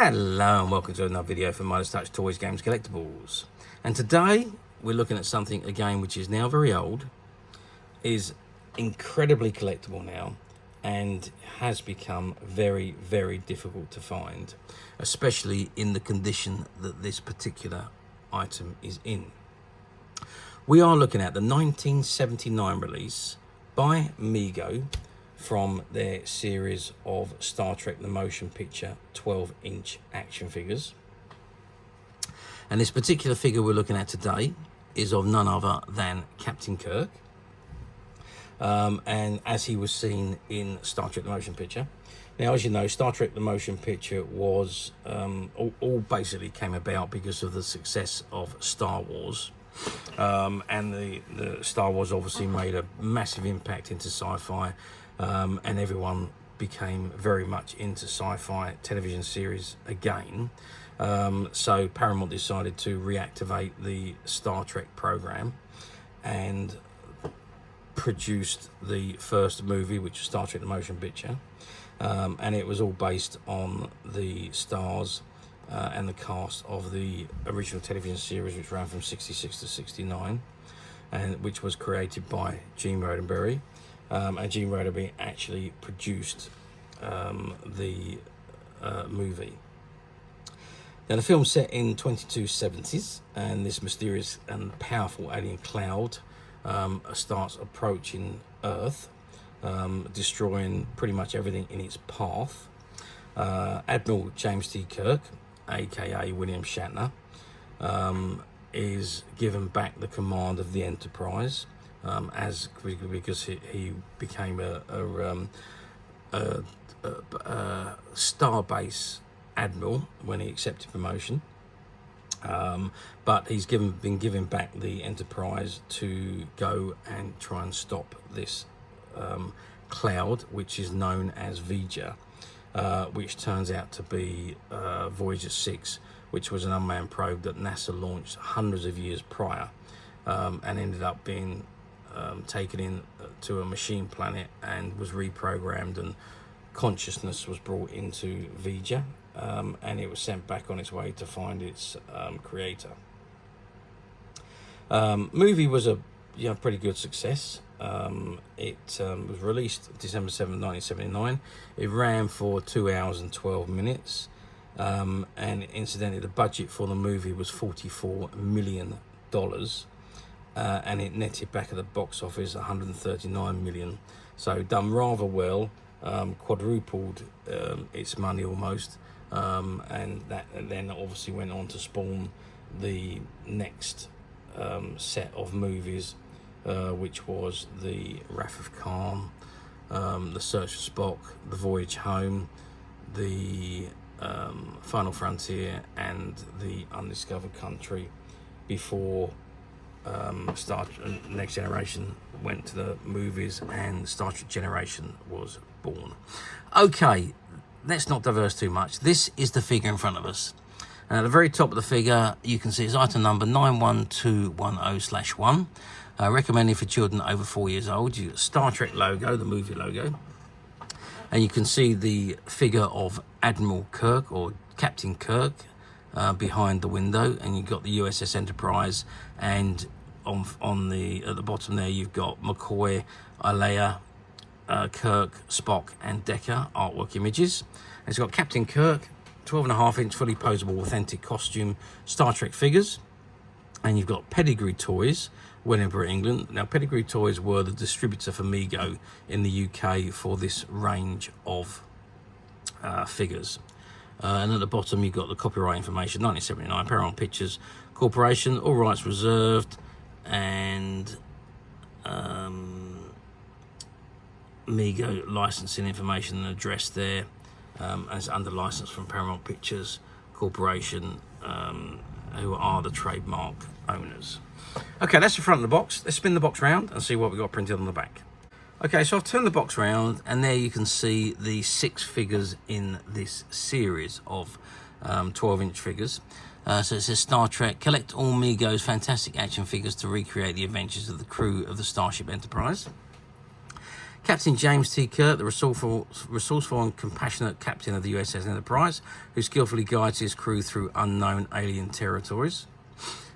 Hello and welcome to another video from Midas Touch Toys, Games, Collectibles. And today we're looking at something again which is now very old, is incredibly collectible now, and has become very, very difficult to find, especially in the condition that this particular item is in. We are looking at the 1979 release by Mego from their series of Star Trek the Motion Picture 12-inch action figures. And this particular figure we're looking at today is of none other than Captain Kirk. And as he was seen in Star Trek the Motion Picture. Now, as you know, Star Trek the Motion Picture was all basically came about because of the success of Star Wars. And the Star Wars obviously made a massive impact into sci-fi. And everyone became very much into sci-fi television series again. So Paramount decided to reactivate the Star Trek program and produced the first movie, which was Star Trek the Motion Picture. And it was all based on the stars and the cast of the original television series, which ran from 66 to 69, and which was created by Gene Roddenberry. And Gene Roddenberry actually produced the movie. Now, the film's set in 2270s, and this mysterious and powerful alien cloud starts approaching Earth, destroying pretty much everything in its path. Admiral James T. Kirk, aka William Shatner, is given back the command of the Enterprise. Because he became a starbase admiral when he accepted promotion, but he's been given back the Enterprise to go and try and stop this cloud, which is known as Vija, which turns out to be Voyager 6, which was an unmanned probe that NASA launched hundreds of years prior, and ended up being taken in to a machine planet and was reprogrammed, and consciousness was brought into Vija, and it was sent back on its way to find its creator. Movie was a pretty good success. It was released December 7th, 1979. It ran for 2 hours and 12 minutes, and incidentally the budget for the movie was $44 million. And it netted back at the box office 139 million, so done rather well, quadrupled its money almost, and then obviously went on to spawn the next set of movies, which was the Wrath of Khan, the Search for Spock, the Voyage Home, the Final Frontier, and the Undiscovered Country, before Next Generation went to the movies and Star Trek Generation was born. Okay, let's not diverse too much. This is the figure in front of us. And at the very top of the figure, you can see it's item number 91210/1. Recommended for children over 4 years old. You got Star Trek logo, the movie logo. And you can see the figure of Admiral Kirk, or Captain Kirk, behind the window, and you've got the USS Enterprise, and on the at the bottom there you've got McCoy, Alea, Kirk, Spock, and Decker artwork images. And it's got Captain Kirk, 12.5-inch fully posable authentic costume Star Trek figures, and you've got Pedigree Toys, Wellingborough, England. Now, Pedigree Toys were the distributor for Mego in the UK for this range of figures. And at the bottom you've got the copyright information, 1979, Paramount Pictures Corporation, all rights reserved, and Mego licensing information and address there, as under license from Paramount Pictures Corporation, who are the trademark owners. Okay, that's the front of the box. Let's spin the box round and see what we got printed on the back. Okay, so I've turned the box around, and there you can see the 6 figures in this series of 12-inch figures. So it says Star Trek, collect all Mego's fantastic action figures to recreate the adventures of the crew of the Starship Enterprise. Captain James T. Kirk, the resourceful and compassionate captain of the USS Enterprise, who skillfully guides his crew through unknown alien territories.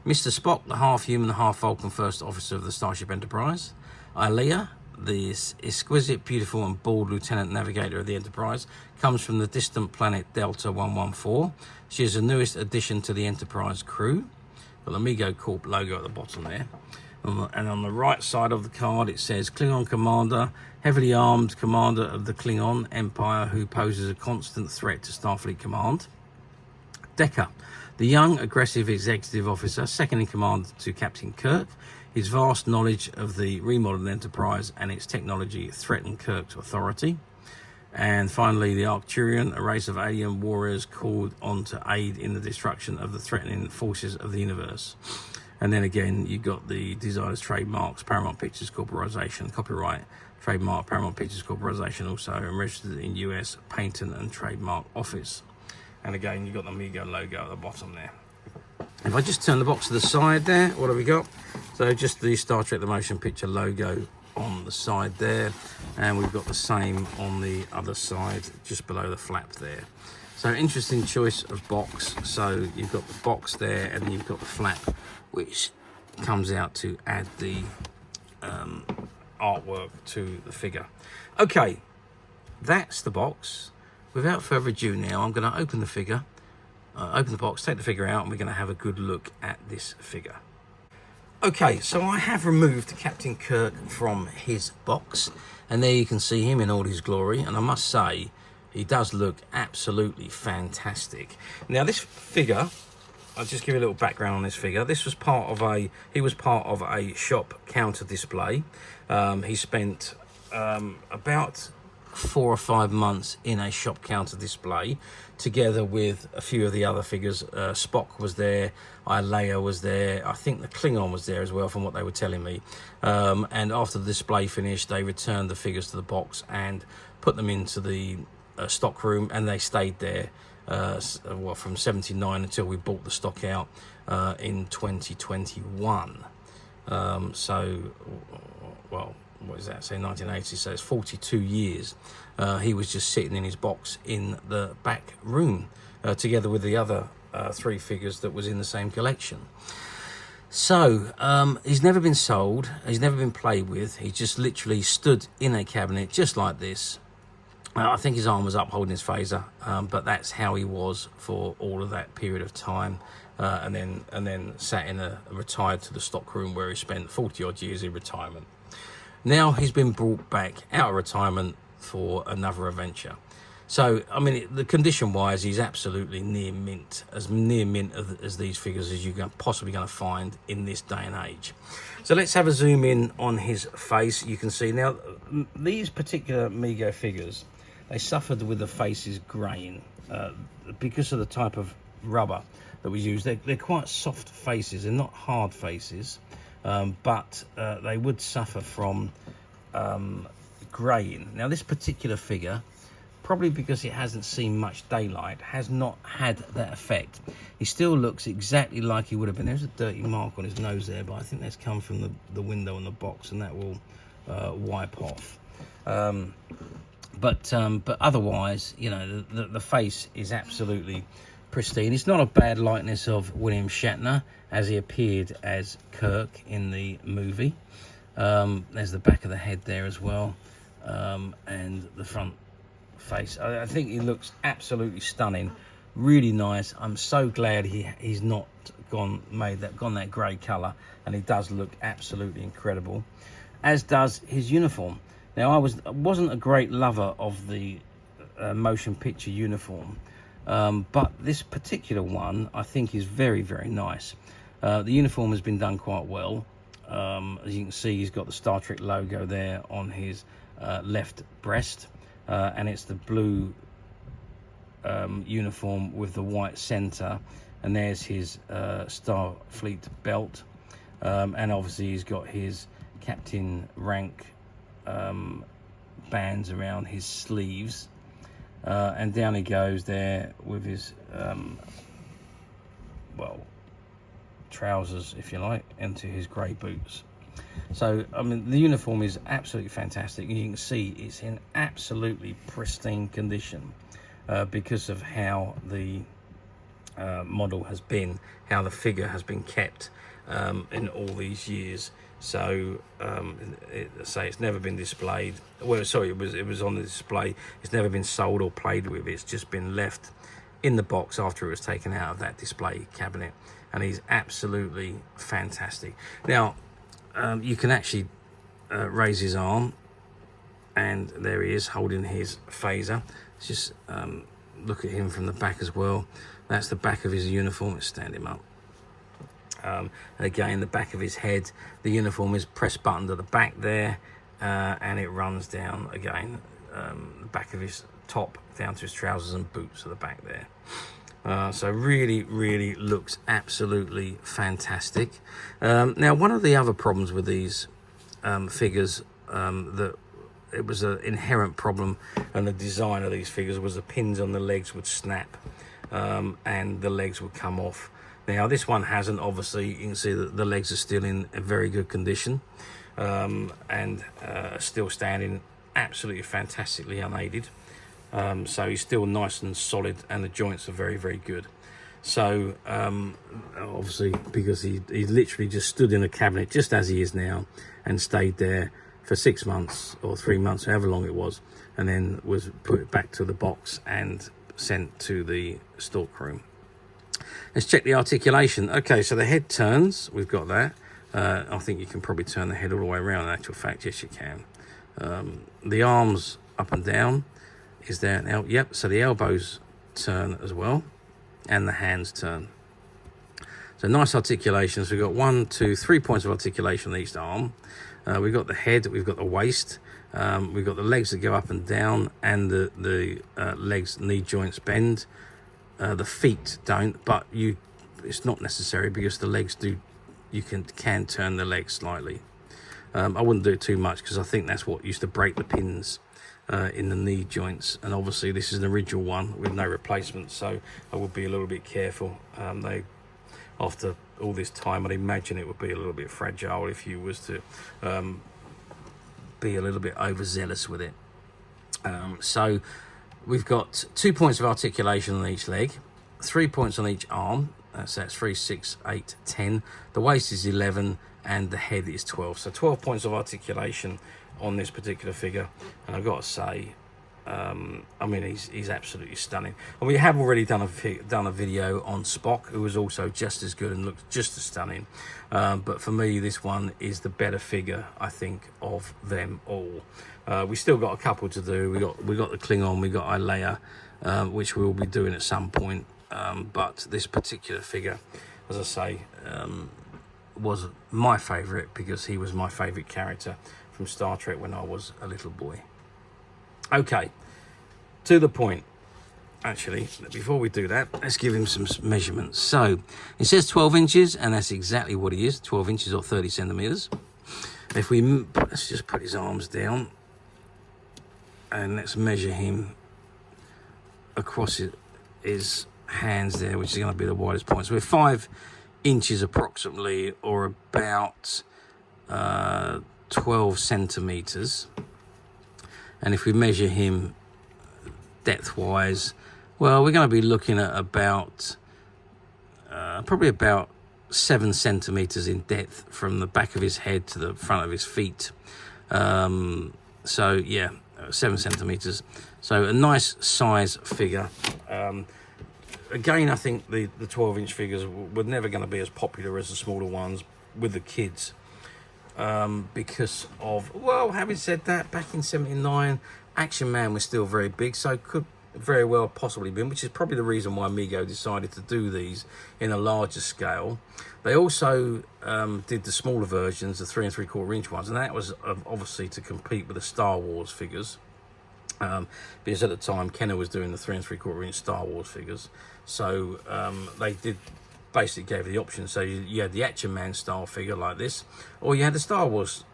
Mr. Spock, the half-human, half-Vulcan first officer of the Starship Enterprise. Ilea, the exquisite, beautiful and bald lieutenant navigator of the Enterprise, comes from the distant planet Delta 114. She is the newest addition to the Enterprise crew. Got the Mego Corp logo at the bottom there. And on the right side of the card it says Klingon Commander, heavily armed commander of the Klingon Empire who poses a constant threat to Starfleet Command. Decker, the young, aggressive executive officer, second in command to Captain Kirk. His vast knowledge of the remodeled Enterprise and its technology threatened Kirk's authority. And finally, the Arcturian, a race of alien warriors called on to aid in the destruction of the threatening forces of the universe. And then again, you've got the designers' trademarks, Paramount Pictures Corporation, copyright, trademark, Paramount Pictures Corporation, also and registered in US Patent and Trademark Office. And again, you've got the Mego logo at the bottom there. If I just turn the box to the side there, what have we got? So just the Star Trek The Motion Picture logo on the side there. And we've got the same on the other side, just below the flap there. So interesting choice of box. So you've got the box there and then you've got the flap, which comes out to add the artwork to the figure. Okay, that's the box. Without further ado now, I'm going to open the figure, open the box, take the figure out, and we're going to have a good look at this figure. Okay, so I have removed Captain Kirk from his box, and there you can see him in all his glory, and I must say, he does look absolutely fantastic. Now this figure, I'll just give you a little background on this figure. This was part of he was part of a shop counter display. He spent about 4 or 5 months in a shop counter display, together with a few of the other figures. Spock was there, Ilea was there, I think the Klingon was there as well, from what they were telling me. And after the display finished, they returned the figures to the box and put them into the stock room, and they stayed there well, from 79 until we bought the stock out in 2021. So, well, what is that, say 1980, so it's 42 years. He was just sitting in his box in the back room, together with the other 3 figures that was in the same collection. So, he's never been sold, he's never been played with, he just literally stood in a cabinet just like this. I think his arm was up holding his phaser, but that's how he was for all of that period of time, and then sat in retired to the stock room where he spent 40 odd years in retirement. Now he's been brought back out of retirement for another adventure. So, I mean, the condition-wise, he's absolutely near mint, as these figures as you're possibly going to find in this day and age. So let's have a zoom in on his face. You can see now, these particular Mego figures, they suffered with the faces greying because of the type of rubber that was used. They're quite soft faces, they're not hard faces, but they would suffer from greying. Now this particular figure, probably because it hasn't seen much daylight, has not had that effect. He still looks exactly like he would have been. There's a dirty mark on his nose there, but I think that's come from the window in the box, and that will wipe off. But otherwise, you know, the face is absolutely pristine. It's not a bad likeness of William Shatner as he appeared as Kirk in the movie. There's the back of the head there as well, and the front face. I think he looks absolutely stunning, really nice. I'm so glad he's not gone that grey colour, and he does look absolutely incredible, as does his uniform. Now, I wasn't a great lover of the motion picture uniform, but this particular one I think is very, very nice. The uniform has been done quite well. As you can see, he's got the Star Trek logo there on his left breast, and it's the blue uniform with the white center, and there's his Starfleet belt, and obviously he's got his captain rank bands around his sleeves, and down he goes there with his well, trousers, if you like, into his grey boots. So I mean, the uniform is absolutely fantastic, and you can see it's in absolutely pristine condition because of how the model has been, how the figure has been kept in all these years. So say it's never been displayed. Well, sorry, it was on the display. It's never been sold or played with. It's just been left in the box after it was taken out of that display cabinet, and he's absolutely fantastic. Now you can actually raise his arm, and there he is holding his phaser. Let's just look at him from the back as well. That's the back of his uniform. Let's stand him up. Again, the back of his head, the uniform is press buttoned at the back there, and it runs down again, the back of his top down to his trousers and boots at the back there. So really looks absolutely fantastic. Now, one of the other problems with these figures, that it was an inherent problem, and the design of these figures was the pins on the legs would snap, and the legs would come off. Now this one hasn't. Obviously you can see that the legs are still in a very good condition, and still standing absolutely fantastically unaided. So he's still nice and solid, and the joints are very good. So obviously, because he literally just stood in a cabinet just as he is now, and stayed there for 6 months or 3 months, however long it was, and then was put back to the box and sent to the stockroom. Let's check the articulation. Okay, so the head turns. We've got that. I think you can probably turn the head all the way around. In actual fact, yes, you can. The arms up and down is there now. Yep. So the elbows turn as well, and the hands turn. So nice articulation. So we've got 1, 2, 3 points of articulation on each arm. We've got the head. We've got the waist. We've got the legs that go up and down, and the legs, knee joints bend. The feet don't, but it's not necessary because the legs do. You can turn the legs slightly. I wouldn't do it too much because I think that's what used to break the pins in the knee joints, and obviously this is an original one with no replacement, so I would be a little bit careful. After all this time, I'd imagine it would be a little bit fragile if you was to be a little bit overzealous with it. So we've got 2 points of articulation on each leg, 3 points on each arm. So that's 3, 6, 8, 10. The waist is 11, and the head is 12. So 12 points of articulation on this particular figure. And I've got to say, I mean, he's absolutely stunning. And we have already done a video on Spock, who was also just as good and looked just as stunning. But for me, this one is the better figure, I think, of them all. We still got a couple to do. We got the Klingon, we got Leia, which we will be doing at some point. But this particular figure, as I say, was my favourite because he was my favourite character from Star Trek when I was a little boy. Okay, to the point. Actually, before we do that, let's give him some measurements. So it says 12 inches, and that's exactly what he is, 12 inches or 30 centimetres. If let's just put his arms down, and let's measure him across his hands there, which is going to be the widest point. So we're 5 inches approximately, or about 12 centimetres. And if we measure him depth-wise, well, we're going to be looking at about probably about 7 centimetres in depth from the back of his head to the front of his feet. So yeah, 7 centimetres. So a nice size figure. Again, I think the 12-inch figures were never going to be as popular as the smaller ones with the kids. Because of, well, having said that, back in '79, Action Man was still very big, so could very well possibly been, which is probably the reason why Mego decided to do these in a larger scale. They also did the smaller versions, the 3 3/4 inch ones, and that was obviously to compete with the Star Wars figures. Because at the time Kenner was doing the 3 3/4 inch Star Wars figures, so they did basically gave the option. So you had the Action Man style figure like this, or you had the Star Wars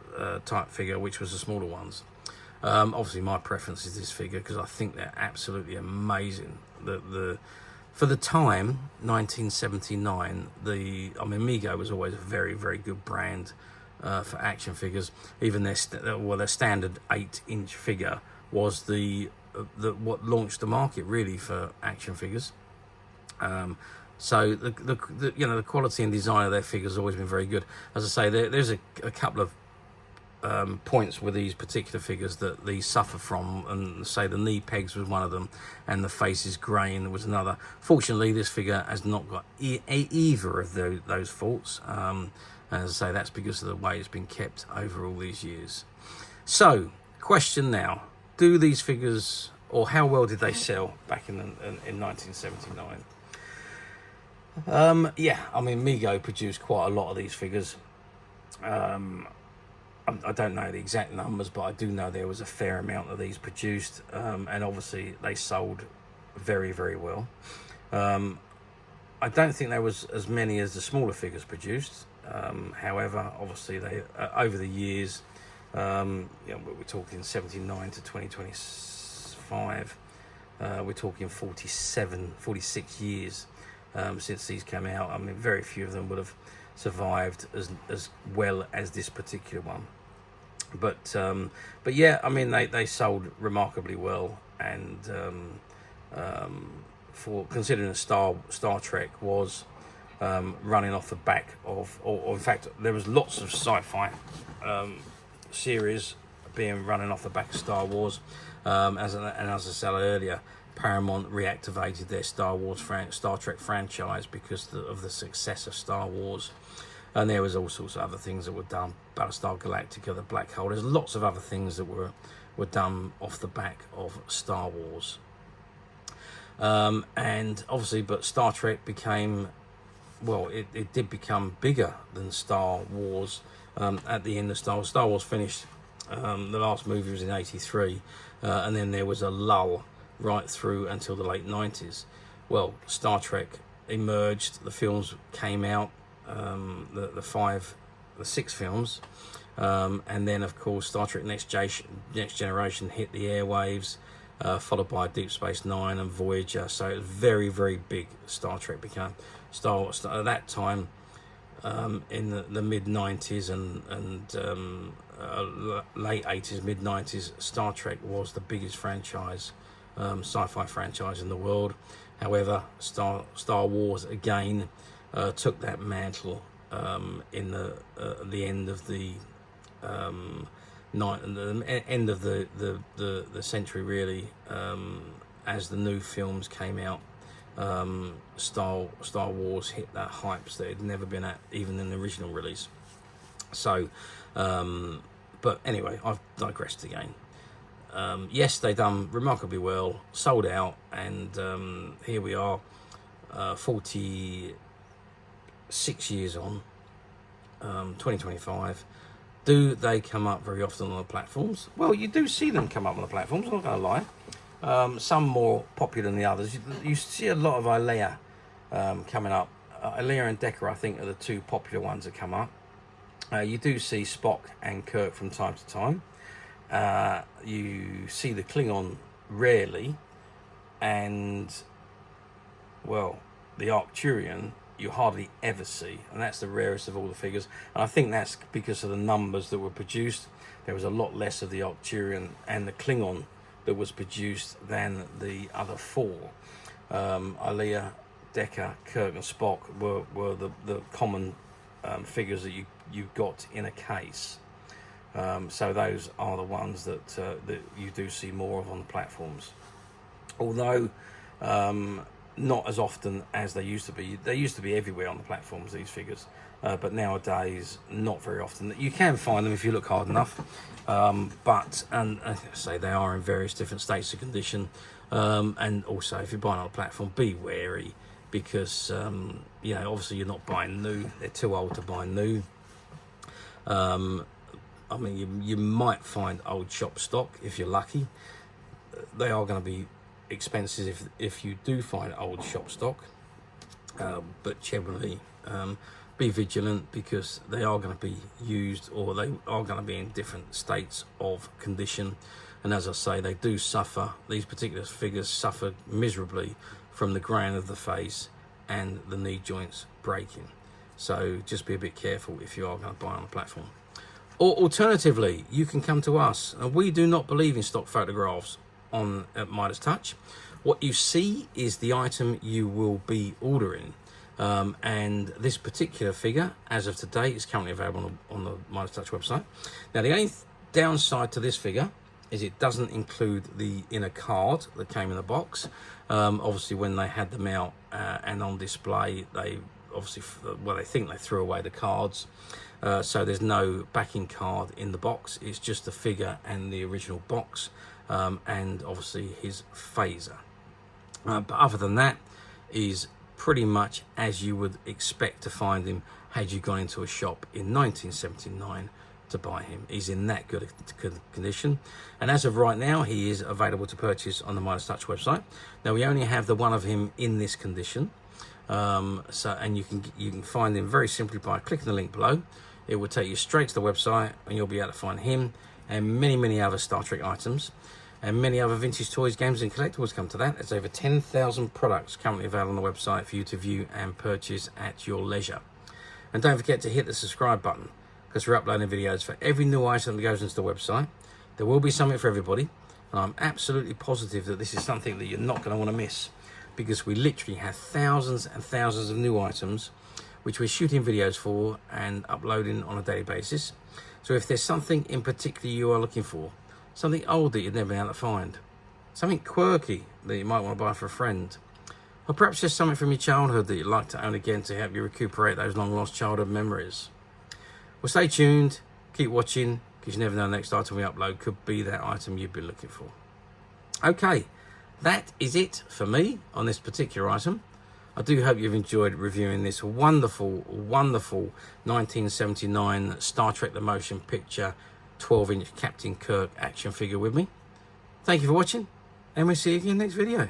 type figure, which was the smaller ones. Obviously my preference is this figure because I think they're absolutely amazing. For the time, 1979, I mean, Mego was always a very good brand for action figures. Even their standard 8-inch figure was what launched the market really for action figures. So the quality and design of their figures has always been very good. As I say, there's a couple of points with these particular figures that these suffer from, and say the knee pegs was one of them, and the face is greying was another. Fortunately, this figure has not got either of those faults. As I say, that's because of the way it's been kept over all these years. So, question now: do these figures, or how well did they sell back in 1979? Yeah, I mean, Mego produced quite a lot of these figures. I don't know the exact numbers, but I do know there was a fair amount of these produced, and obviously they sold very, very well. I don't think there was as many as the smaller figures produced. However, obviously they over the years, we're talking 79 to 2025, we're talking 46 years since these came out. I mean, very few of them would have survived as well as this particular one. But yeah, I mean, they sold remarkably well, and for considering Star Trek was running off the back of, or in fact, there was lots of sci-fi series being running off the back of Star Wars. As I said earlier, Paramount reactivated their Star Trek franchise because of the success of Star Wars. And there was all sorts of other things that were done. Battlestar Galactica, the Black Hole. There's lots of other things that were done off the back of Star Wars. And obviously, but Star Trek became, well, it did become bigger than Star Wars at the end of Star Wars. Star Wars finished, the last movie was in '83, and then there was a lull right through until the late '90s. Well, Star Trek emerged, the films came out, the 6 films, and then of course Star Trek Next Generation hit the airwaves, followed by Deep Space Nine and Voyager. So it was very, very big. Star Trek became at that time, in the mid 90s and late 80s, mid 90s. Star Trek was the biggest franchise, sci-fi franchise in the world. However, Star Wars again took that mantle in the end of the end of the century, really, as the new films came out. Star Wars hit that heights that it had never been at, even in the original release. So, but anyway, I've digressed again. Yes, they done remarkably well, sold out, and here we are, 46 years on, 2025. Do they come up very often on the platforms? Well, you do see them come up on the platforms, I'm not going to lie. Some more popular than the others. You see a lot of Ilea coming up. Ilea and Decker, I think, are the 2 popular ones that come up. You do see Spock and Kirk from time to time. You see the Klingon rarely, and, well, the Arcturian you hardly ever see, and that's the rarest of all the figures. And I think that's because of the numbers that were produced. There was a lot less of the Arcturian and the Klingon that was produced than the other 4. Ilea, Decker, Kirk and Spock were the common figures that you got in a case. So those are the ones that you do see more of on the platforms. Although not as often as they used to be. They used to be everywhere on the platforms, these figures, but nowadays not very often. You can find them if you look hard enough, but say they are in various different states of condition, and also if you're buying on a platform, be wary, because obviously you're not buying new. They're too old to buy new. I mean, you might find old shop stock if you're lucky. They are going to be expensive if you do find old shop stock, but generally be vigilant, because they are going to be used, or they are going to be in different states of condition. And as I say, they do suffer, these particular figures suffer miserably from the graying of the face and the knee joints breaking. So just be a bit careful if you are going to buy on the platform. Or alternatively, you can come to us. And we do not believe in stock photographs at Midas Touch. What you see is the item you will be ordering. And this particular figure, as of today, is currently available on the Midas Touch website. Now, the only downside to this figure is it doesn't include the inner card that came in the box. Obviously, when they had them out and on display, they obviously, well, they think they threw away the cards. So there's no backing card in the box. It's just the figure and the original box, and obviously his phaser. But other than that, is pretty much as you would expect to find him had you gone into a shop in 1979 to buy him. He's in that good condition, and as of right now, he is available to purchase on the Midas Touch website. Now, we only have the one of him in this condition, and you can find him very simply by clicking the link below. It will take you straight to the website, and you'll be able to find him and many other Star Trek items and many other vintage toys, games and collectibles. Come to that. There's over 10,000 products currently available on the website for you to view and purchase at your leisure. And don't forget to hit the subscribe button, because we're uploading videos for every new item that goes into the website. There will be something for everybody, and I'm absolutely positive that this is something that you're not going to want to miss, because we literally have thousands and thousands of new items which we're shooting videos for and uploading on a daily basis. So if there's something in particular you are looking for, something old that you've never been able to find, something quirky that you might want to buy for a friend, or perhaps just something from your childhood that you'd like to own again to help you recuperate those long lost childhood memories, well, stay tuned, keep watching, because you never know the next item we upload could be that item you've been looking for. Okay, that is it for me on this particular item. I do hope you've enjoyed reviewing this wonderful 1979 Star Trek The Motion Picture 12-inch Captain Kirk action figure with me. Thank you for watching, and we'll see you again next video.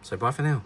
So bye for now.